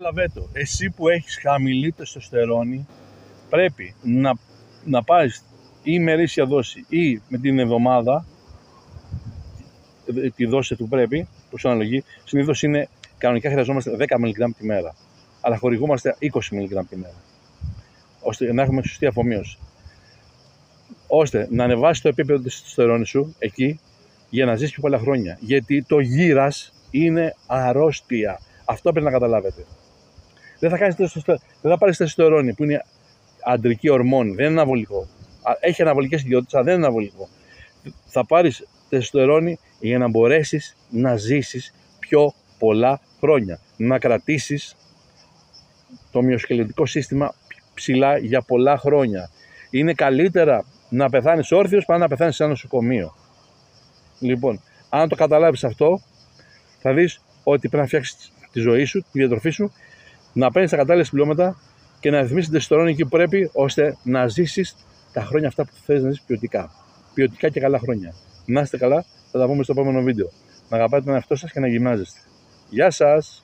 Λαβέτο, εσύ που έχεις χαμηλή τεστοστερόνη πρέπει να πάρεις ή ημερήσια δόση ή με την εβδομάδα τη δόση του πρέπει, που σου αναλογεί. Συνήθως είναι, κανονικά χρειαζόμαστε 10 mg τη μέρα, αλλά χορηγούμαστε 20 mg τη μέρα, ώστε να έχουμε σωστή αφομοίωση. Ώστε να ανεβάσει το επίπεδο της τεστοστερόνης σου εκεί για να ζεις πιο πολλά χρόνια. Γιατί το γύρας είναι αρρώστια. Αυτό πρέπει να καταλάβετε. Δεν θα πάρεις τεστοστερόνη που είναι αντρική ορμόνη, δεν είναι αναβολικό. Έχει αναβολικές ιδιότητες, αλλά δεν είναι αναβολικό. Θα πάρεις τεστοστερόνη για να μπορέσεις να ζήσεις πιο πολλά χρόνια. Να κρατήσεις το μυοσκελετικό σύστημα ψηλά για πολλά χρόνια. Είναι καλύτερα να πεθάνεις όρθιος παρά να πεθάνεις σε ένα νοσοκομείο. Λοιπόν, αν το καταλάβεις αυτό, θα δεις ότι πρέπει να φτιάξεις τη ζωή σου, τη διατροφή σου, να παίρνεις τα κατάλληλα συμπληρώματα και να ρυθμίσεις την τεστοστερόνη εκεί που πρέπει, ώστε να ζήσεις τα χρόνια αυτά που θες να ζήσεις ποιοτικά. Ποιοτικά και καλά χρόνια. Να είστε καλά, θα τα πούμε στο επόμενο βίντεο. Να αγαπάτε τον εαυτό σας και να γυμνάζεστε. Γεια σας!